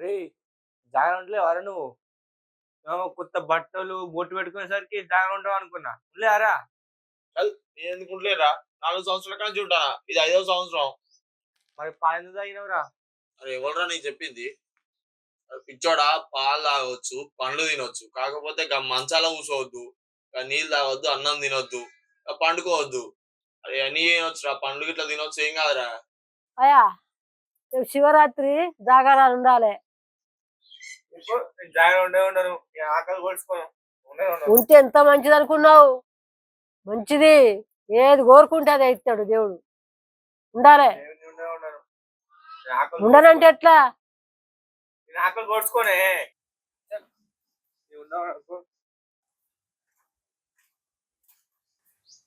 రే జాగ్రత్త ఉండలేవు అరే నువ్వు కొత్త బట్టలు బొట్టు పెట్టుకునేసరికి జాగ్రత్త ఉంటావు అనుకున్నా లేరా నేను ఎందుకుంటలేరా 4 సంవత్సరాల కానీ చూంటానా ఇది 5వ సంవత్సరం. మరి పాలు ఎందుకు తాగినవురా? అరే ఎవరురా నీకు చెప్పింది? పిచ్చోడా పాలు తాగొచ్చు, పండ్లు తినొచ్చు, కాకపోతే మంచాల కూర్చోవద్దు, నీళ్ళు తాగొద్దు, అన్నం తినొద్దు, పండుకోవద్దు. అరే అన్ని తినొచ్చురా, పండ్లు గిట్లా తినొచ్చు, ఏం కాదురా. అయ్యా శివరాత్రి జాగారాలు ఉండాలి. ఉంటే ఎంత మంచిది అనుకున్నావు? మంచిది, ఏది కోరుకుంటే అది ఇస్తాడు దేవుడు. ఉండాలి. ఉండనంటే ఎట్లా?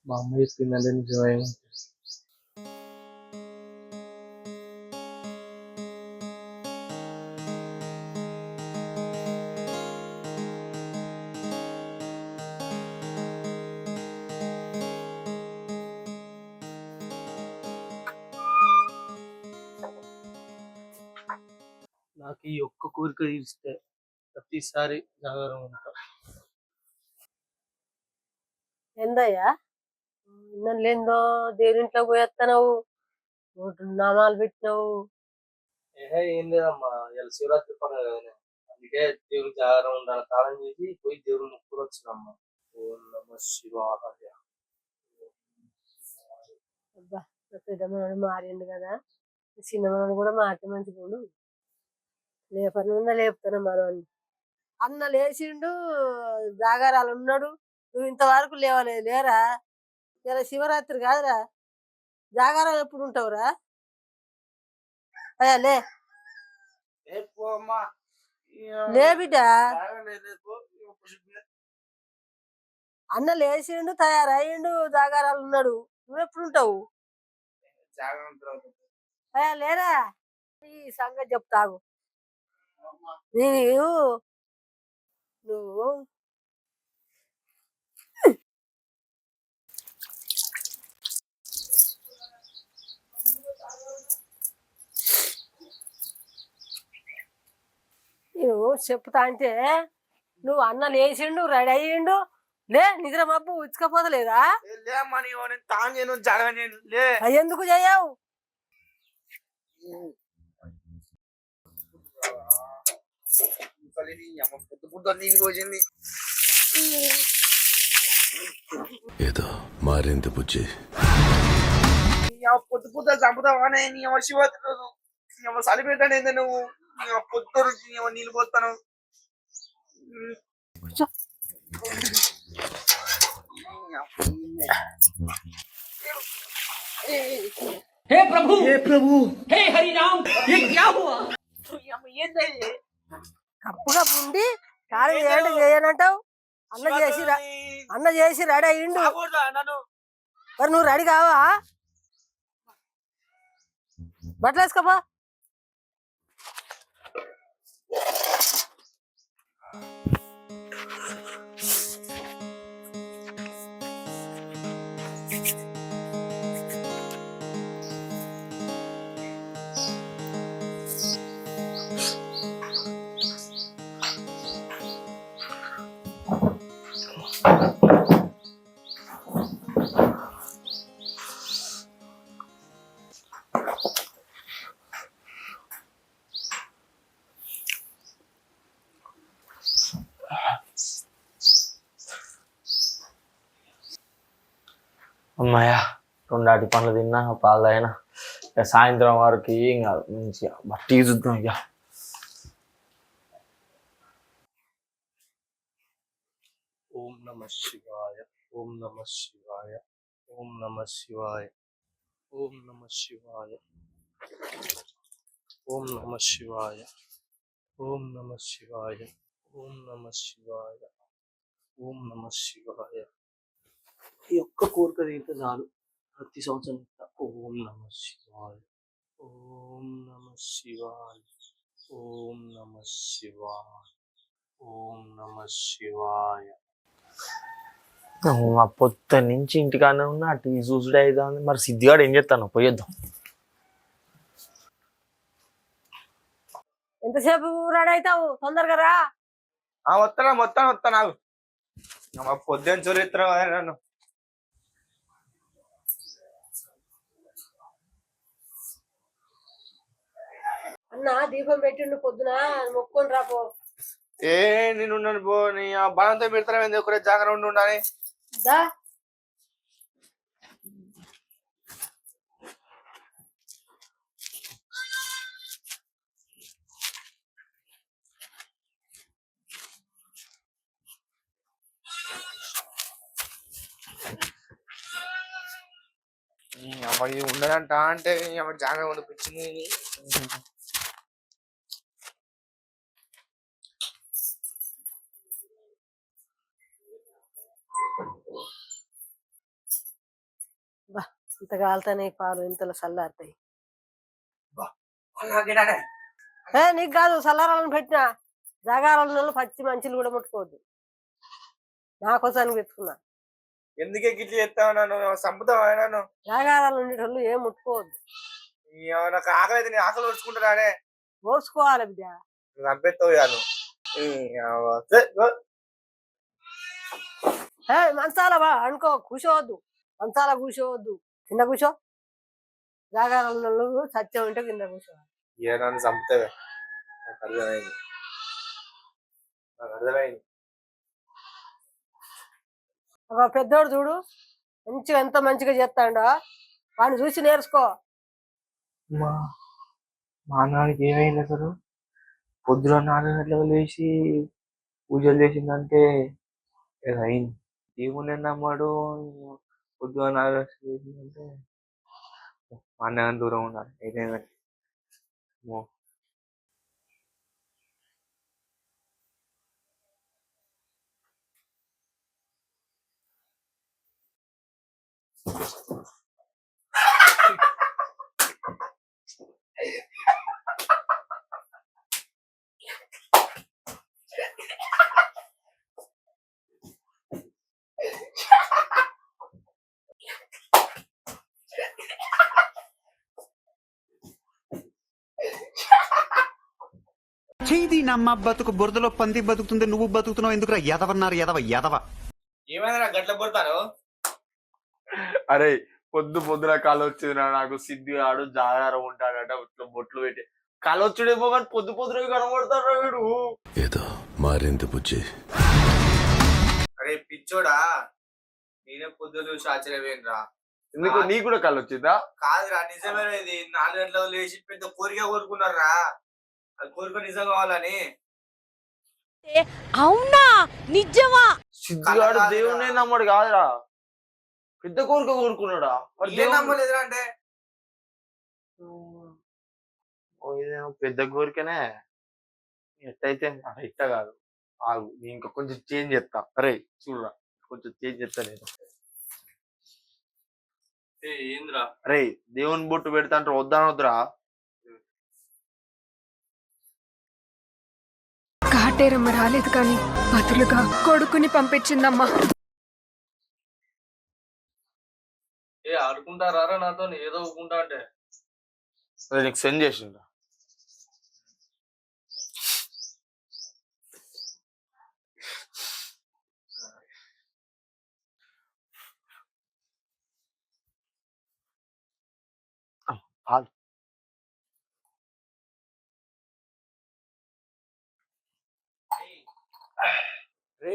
మా అమ్మ చెప్పిందంటే నిజమే. నాకు ఈ ఒక్క కోరిక తీరిస్తే ప్రతిసారి జాగారం ఉంటా. ఏందయ్యా లేదో దేవునింట్లో పోయేస్తున్నావు, నామాలు పెట్టినావు? ఏం లేదమ్మా, ఇలా శివరాత్రి పండుగ కదా, అందుకే దేవుని జాగారం ఉండాలి తాళం చేసి పోయి దేవుని ముక్కులు వచ్చినమ్మా. ఓం నమ శివాయ. అబ్బా పెద్ద మనడు మారిండు కదా, చిన్న మనడు కూడా మారితే మంచిగా లేపనుందా లేపుతాను మనవాడిని. అన్న లేచిండు, జాగారాలు ఉన్నాడు, నువ్వు ఇంతవరకు లేవలేదు. లేరా? ఇలా శివరాత్రి కాదురా, జాగారాలు ఎప్పుడు ఉంటావురా? అయ్యా లే లే బిడ్డ. అన్న లేచిండు, తయారయ్యిండు, జాగారాలు ఉన్నాడు, నువ్వెప్పుడు ఉంటావు? అయ్యా లేరా? ఈ సంగతి చెప్తాగు. నువ్వు చెప్తా అంటే నువ్వు అన్న లేచిండు, రెడీ అయ్యిండు, లే నిద్ర మబ్బు ఉచ్చుకపోతలేదా? ఎందుకు చేయవు? ఏదో మారింది బుజ్జి. పొద్దు పొద్దు చంపుతావానే నీ శివరాత్రి రోజు చలి పెట్టాను నువ్వు పొద్దు నీళ్ళు పోతాను. हे प्रभु हे हरि राम, ये क्या हुआ? కప్పుగా ఉండి కాలు ఏంటి చేయనంటావు? అన్న చేసి రెడీ అయ్యిండు, మరి నువ్వు రెడీ కావా? బట్టలు వేసుకోపా. అమ్మాయ 2 అరటి పండ్లు తిన్నా, పాలు తాగినా, ఇక సాయంత్రం వరకు ఏం కాదు, మంచిగా బట్టి చూద్దాం ఇక. ఓం నమ శివాయ, ఓం నమ శివాయ, ఓం నమ శివాయ, ఓం నమ శివాయ, ఓం నమ శివాయ, ఓం నమ శివాయ, ఓం నమ శివాయ, ఓం నమ శివాయ. ఈ ఒక్క కోరిక తీరితే చాలు, ప్రతి సంవత్సరం. ఓం నమ శివాయ, ఓం నమ శివాయ, ఓం నమ శివాయ, ఓం నమ శివాయ. పొద్దు నుంచి ఇంటికానే ఉన్నా, టీవీ చూసుడే అవుతుంది. మరి సిద్ధిగాడు ఏం చేస్తాను, పోయేద్దాం. ఎంతసేపు రెడీ అవుతావు? తొందరగా రా. వస్తానా వస్తాను నాకు పొద్దున్న చరిత్ర నన్ను. అన్న దీపం పెట్టిండు పొద్దున, మొక్కుకొని రాపో. నేను ఉన్నాను పో, నీ ఆ బలంతో పెడతాను ఒకరే జాగ్రత్త ఉండాలి. దా ఇది ఉండదంట అంటే జాగ్రత్త ఉండిపించింది. ఇంత కాలుతానే పాలు ఇంతలో చల్లారుతాయి. నీకు కాదు, చల్లారాలను పెట్టినా. జాగారాలను పచ్చి మంచిలు కూడా ముట్టుకోవద్దు. నాకోసానికి పెట్టుకున్నా. ఎందుకే గిట్ల చెప్తావు? నన్ను చంపుతావా? నన్ను జాగారాలు ఉండేటోళ్ళు ఏం ముట్టుకోవద్దు. నాకు ఆకలి అయితే నేను ఆకలి వచ్చుకుంటానే. ఓర్చుకోవాలి బిడ్డ. చంపేస్తావు కాదు. మంచాల అనుకో, కూర్చోవద్దు. మంచాల కూర్చోవద్దు, కింద కూర్చో. జాగారాలు సత్యం ఉంటే కింద కూర్చోవాలి. నన్ను చంపుతావే, నాకు అర్థమైంది. ఒక పెద్దోడు చూడు, మంచిగా ఎంత మంచిగా చేస్తాడో, వాడిని చూసి నేర్చుకో. మా నాన్నకి ఏమైంది అసలు? పొద్దున 4 గంటలకు లేచి పూజలు చేసిందంటే అయింది. దేవుని నమ్మాడు. పొద్దున 4 గంటలకు లేచిందంటే మా అన్న దూరం ఉండాలి. అయితే చేది నమ్మ బతుకు బురదలో పంది బతుకుతుంది, నువ్వు బతుకుతున్నావు ఎందుకురా? ఎదవన్నారు ఎదవ. ఏమైనా గట్ల పడతాను? అరే పొద్దున కాలు వచ్చింది నాకు. సిద్ధి ఆడు జాగారం ఉంటాడట, బొట్లు పెట్టి కాలు వచ్చుడేమో కానీ పొద్దున కనబడతాడు వీడు. ఏదో మారింది బుజ్జి. అరే పిచ్చోడా, నేనే పొద్దున చూసి ఆశ్చర్యపోయినరా. ఎందుకు నీ కూడా కాలు వచ్చిందా? కాదురా, నిజమేది. 4 గంటలకు లేచి పెద్ద కోరిక కోరుకున్నారా. అది కోరిక నిజం కావాలని. అవునా? నిజమా? సిద్ధిగాడు దేవునే నమ్మడు కాదురా, పెద్ద కోరిక కోరుకున్నాడా. నమ్మలేదురా అంటే ఇదేమో పెద్ద కోరికనే. ఎట్టయితే ఇట్ట కాదు, ఆగు నేను ఇంకా కొంచెం చేంజ్ చేస్తా. అరే చూడరా, కొంచెం చేంజ్ చేస్తా నేను. ఏంద్రా? అరే దేవుని బొట్టు పెడతా అంటే వద్దానొద్దురా. కాటేరమ్మ రాలేదు కానీ బదులుగా కొడుకుని పంపించిందమ్మా. ఆడుకుంటారా నాతో? ఏదో ఊకుంటా అంటే నీకు సెండ్ చేసిండ్రా. రే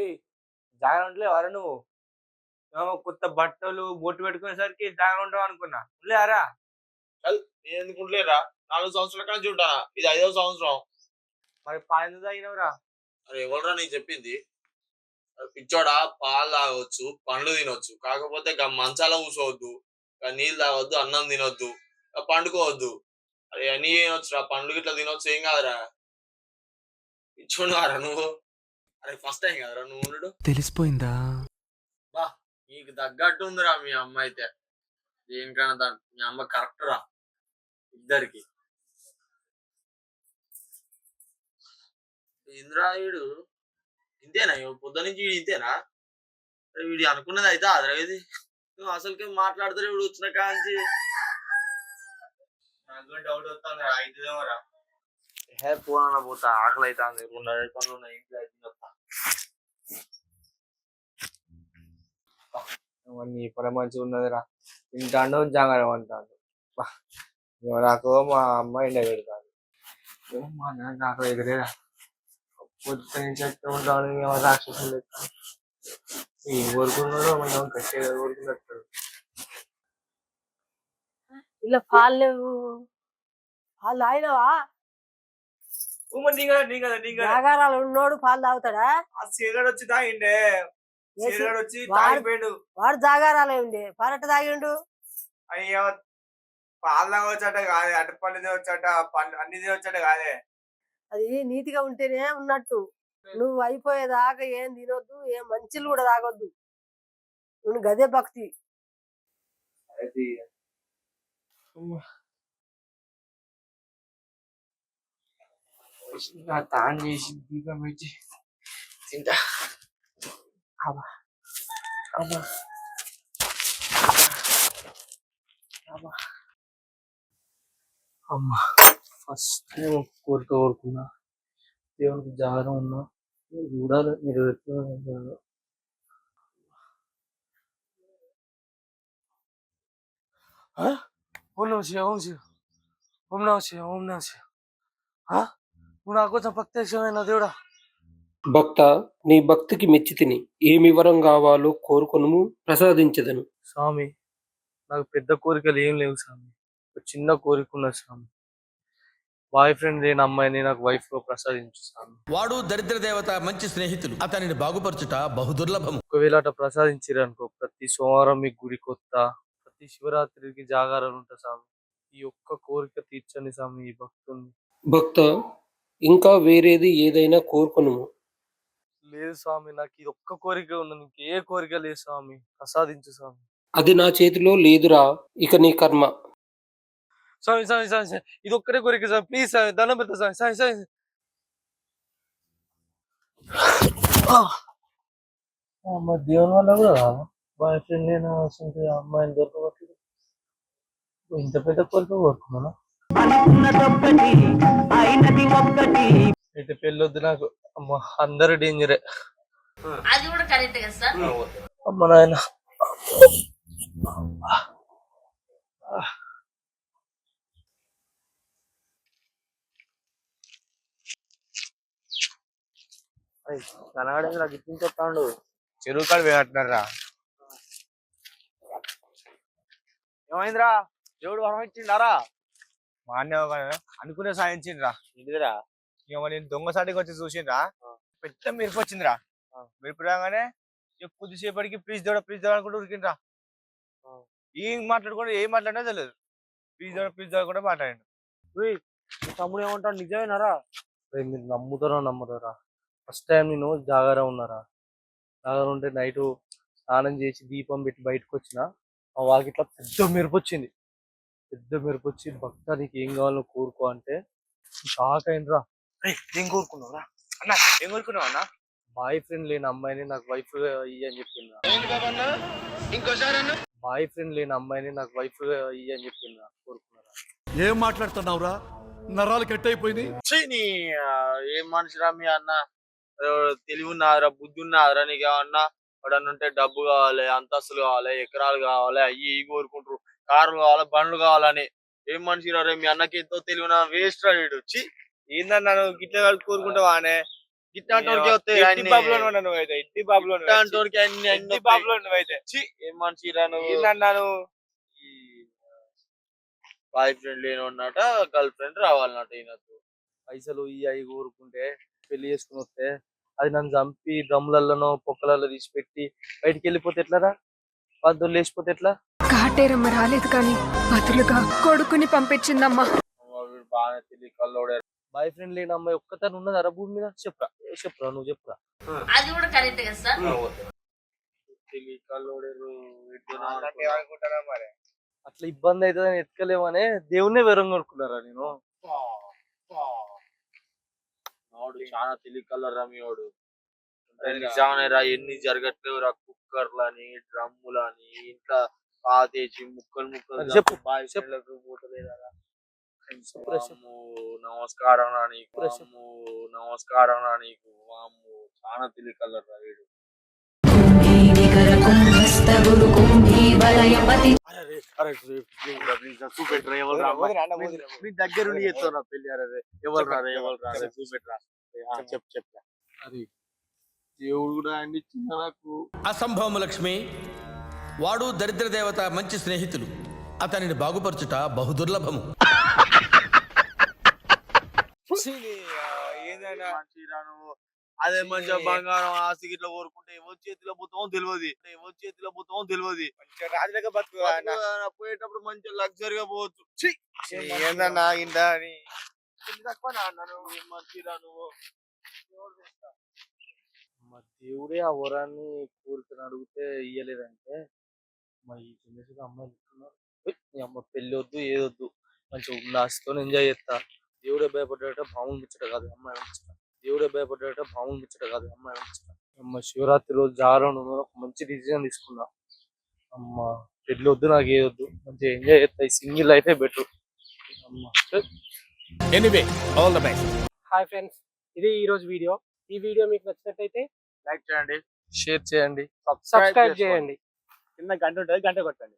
జాగ్రత్త ఉండలేవు అరా నువ్వు. కొత్త బట్టలు బొట్టు పెట్టుకునేసరికి జాగ్రత్త ఉంటావు అనుకున్నా. లేరా? నేను ఎందుకుంటలేరా? 4 సంవత్సరాల కానీ చూంటానా, ఇది 5వ సంవత్సరం. మరి పాలు తాగినవురా? అరే ఎవరురా నీకు చెప్పింది? పిచ్చోడా, పాలు తాగొచ్చు, పండ్లు తినొచ్చు, కాకపోతే మంచాల కూర్చోవద్దు, నీళ్ళు తాగొద్దు, అన్నం తినొద్దు, పండుకోవద్దు. అరే అన్నీ తినొచ్చురా, పండ్లు గిట్లా తినొచ్చు, ఏం కాదురా. పిచ్చోడారా నువ్వు? అరే ఫస్ట్ టైం కదరా నువ్వు ఉండడు. తెలిసిపోయిందా? బా నీకు తగ్గట్టు ఉందిరా మీ అమ్మ అయితే. దేనికైనా మీ అమ్మ కరెక్ట్ రా ఇద్దరికి. ఇంద్రా వీడు ఇంతేనా? పొద్దు నుంచి వీడు ఇంతేనా? వీడు అనుకున్నది అయితే అదరా ఇది. నువ్వు అసలుకే మాట్లాడుతారు వీడు వచ్చిన కాంచి. నాకు డౌట్ వస్తాను. అవుతుందేమోరా. పోనా పోతా ఆకలి అవుతుంది 2 పనులు ఉన్నాయి ఇంట్లో అవన్నీ ఇప్పుడు మంచిగా ఉన్నదిరా తింటాడు జాగారం అంటాడు నాకు మా అమ్మ ఎండ పెడతాను మా నాన్న నాకు ఎదురేరా పొద్దున చెప్తూ ఉంటాను రాక్షసులు లెక్క ఏం కోరుకున్నాడో మనం గట్టిగా కోరుకున్నట్టు ఇలా పాలు లేవు పాలు తాగినావా జాగారాలు ఉన్నోడు పాలు తాగుతాడా సీగడు వచ్చి తాగిండే సీగడు వచ్చి తాగిపోయాడు వాడు జాగారాలే ఉండే పాలట తాగిండు అయ్యో పాలు తాగొచ్చట కాదే అటుపల్లి వచ్చాట అన్ని వచ్చాట కాదే అది నీతిగా ఉంటేనే ఉన్నట్టు నువ్వు అయిపోయేదాకా ఏం తినొద్దు ఏం మంచిలు కూడా తాగొద్దు నువ్వు గదే భక్తి తాను చేసి దీపం పెట్టి తింటా అబ్బా అబ్బా అబ్బా అమ్మా ఫస్ట్ టైం కోరిక కోరుకున్నా దేవునికి జాగరం ఉన్నా చూడాలి మీరు ఓం నమ శివ ఓం శివ ఓం నమ శివ ఓం నమ శివ నువ్వు నాకు కొంచెం ప్రత్యక్షమైన దేవుడా భక్త నీ భక్తికి మెచ్చి తిని ఏమి వరం కావాలో కోరుకొనుము ప్రసాదించదను. స్వామి నాకు పెద్ద కోరికలు ఏం లేవు స్వామి ఒక చిన్న కోరిక ఉన్నది స్వామి బాయ్ ఫ్రెండ్ లేని అమ్మాయిని నాకు వైఫ్ గా ప్రసాదించు స్వామి వాడు దరిద్ర దేవత మంచి స్నేహితులు అతనిని బాగుపరచుట బహుదుర్లభము. ఒకవేళ అట్లా ప్రసాదించారు అనుకో ప్రతి సోమవారం మీకు గుడి కొత్త ప్రతి శివరాత్రికి జాగారాలు ఉంటా స్వామి ఈ ఒక్క కోరిక తీర్చండి స్వామి ఈ భక్తుని భక్త ఇంకా వేరేది ఏదైనా కోరుకొనుము. లేదు స్వామి నాకు ఇది ఒక్క కోరిక ఉన్నది ఇంకే కోరిక లేదు స్వామి ప్రసాదించు స్వామి అది నా చేతిలో లేదురా ఇక నీ కర్మ. స్వామి స్వామి స్వామి స్వామి, ఇది ఒక్కటే కోరిక స్వామి ప్లీజ్ స్వామి దండం పెడతా స్వామి స్వామి స్వామి మా దేవుని వల్ల కూడా బాయ్ ఫ్రెండ్ నేను అసలు అమ్మాయిని దొరకబట్టి ఇంత పెద్ద కోరిక కోరుకున్నాను అయితే పెళ్ళొద్దు నాకు అమ్మ అందరు డేంజరే అది కూడా కరెక్ట్ కదా సార్ అమ్మ నాయన కనగడ గిట్టించొస్తాడు చెరువు కాడ వేయట్టున్నారా ఏమైందిరా దేవుడు వరం ఇచ్చిండారా మా అన్న అనుకునే సాధించిండ్రా ఇంటిదిరా ఇక నేను దొంగసాటికి వచ్చి చూసిండ్రా పెద్ద మెరుపు వచ్చిందిరా మెరుపు రాగానే కొద్దిసేపటికి ప్లీజ్ దేవుడు అనుకుంటూ ఉరికిండ్రా ఏం మాట్లాడుకుంటే ఏం మాట్లాడినా తెలియదు ప్లీజ్ దేవుడు కూడా మాట్లాడండి తమ్ముడు ఏమంటాడు నిజమేనారా మీరు నమ్ముతారో నమ్మతారా ఫస్ట్ టైం నేను జాగారం ఉన్నారా జాగారం ఉంటే నైట్ స్నానం చేసి దీపం పెట్టి బయటకు వచ్చిన ఆ వాకిట్లా పెద్ద మెరుపు వచ్చింది భక్త నీకు ఏం కావాలో కోరుకో అంటే షాక్ అయినరా ఏం కోరుకున్నావురా అన్న ఏం కోరుకున్నావు అన్న బాయ్ ఫ్రెండ్ లేని అమ్మాయిని నాకు వైఫ్ ఇయ్యి అని చెప్పిండ్రా బాయ్ ఫ్రెండ్ లేని అమ్మాయిని నాకు వైఫ్ ఇయ్యి అని చెప్పిండ్రా కోరుకున్నారా ఏం మాట్లాడుతున్నావురా నరాలు కట్ అయిపోయింది. ఏం మనిషిరా మీ అన్న తెలివి ఉన్నారా బుద్ధి ఉన్నారా నీకు ఏమన్నా వాడన్నా ఉంటే డబ్బు కావాలి అంతస్తులు కావాలి ఎకరాలు కావాలి అయ్యి కోరుకుంటారు కార్లు కావాలి బండ్లు కావాలని ఏం మనిషి రే మీ అన్నకి ఎంతో తెలివిన వేస్ట్ రాడు వచ్చి ఏందన్నా గిట్ల కోరుకుంటావా అనే గిట్ట అంటే ఏం మనిషి రా నువ్వు బాయ్ ఫ్రెండ్ లేని ఉన్నట గర్ల్ ఫ్రెండ్ రావాలన్నట ఈయనకు పైసలు అవి కోరుకుంటే పెళ్లి చేసుకుని వస్తే అది నన్ను చంపి డ్రమ్లలోనో పొక్కలలో తీసి పెట్టి బయటికి వెళ్ళిపోతే ఎట్లారా పద్దులు లేచిపోతే ఎట్లా కాటేరమ్మ రాలేదు కానీ బదులుగా కొడుకుని పంపించిందమ్మా బాగా తెలియ కల్లోడే బాయ్ ఫ్రెండ్ లేని అమ్మాయి ఒక్కతను ఉన్నదారా భూమి మీద చెప్పురా నువ్వు చెప్పురా అది కూడా కరెక్ట్ కదా సార్ తెలియ కల్లోడేరు మరి అట్లా ఇబ్బంది అవుతుందని ఎత్తుకలేమనే దేవుణ్ణే వెరం కొనుక్కున్నారా నేను చాలా తెలియ కలరా మీ వాడు నిజానే రా ఎన్ని జరగట్లేవు రా కుక్కర్లని డ్రమ్ములని ఇంట్లో పాతేసి ముక్కలు చెప్పు బాయ్ ఫ్రెండ్లకు పోతలేదా వామ్మో, నమస్కారం రా నీకు. వామ్మో, నమస్కారం రా నీకు. వామ్మో, చాలా తెలివి కలర్ రా వీడు. చూపెట్టరా ఎవరు రా మీ దగ్గర చేస్తావు పెళ్లి. అరే ఎవరు రా ఎవరు రా చూపెట్టరా. చెప్పు అది దేవుడు కూడా అండి చిన్న నాకు. అసంభవము లక్ష్మి, వాడు దరిద్ర దేవత మంచి స్నేహితులు. అతనిని బాగుపరచుట బహుదుర్లభము. ఏందైనా మంచిరా నువ్వు. అదే మంచిగా బంగారం ఆస్తి గిట్లా కోరుకుంటే ఎవరి చేతిలో పోతామో తెలియదు. రాజులుగా బతుకు పోయేటప్పుడు మంచిగా లగ్జరీగా పోవచ్చు. ఏందన్నా ఇందా అని తక్కువ మంచిరా నువ్వు. మా దేవుడే ఆ వరాన్ని కోరికను అడిగితే ఇయ్యలేదంటే మా ఈ చిన్న అమ్మాయిలు ఇస్తున్నారు. మీ అమ్మ పెళ్ళి వద్దు ఏదొద్దు, మంచిగా ఉన్న ఆస్తితో ఎంజాయ్ చేస్తా. దేవుడే భయపడ్డాట పాములు ముచ్చట కాదు అమ్మాయి ముచ్చట. అమ్మ శివరాత్రి రోజు జాగరణ ఒక మంచి డిసిజన్ తీసుకున్నా. అమ్మ పెళ్ళి వద్దు, నాకు ఏదొద్దు, మంచిగా ఎంజాయ్ చేస్తా. ఈ సింగిల్ లైఫే బెటర్. అమ్మ anyway, all the best. Hi friends, ఇది ఈ రోజు వీడియో. ఈ వీడియో మీకు నచ్చినట్టయితే లైక్ చేయండి, షేర్ చేయండి, సబ్స్క్రైబ్ చేయండి. కింద గంట ఉంటుంది, గంట కొట్టండి.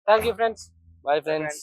Thank you friends. Bye friends.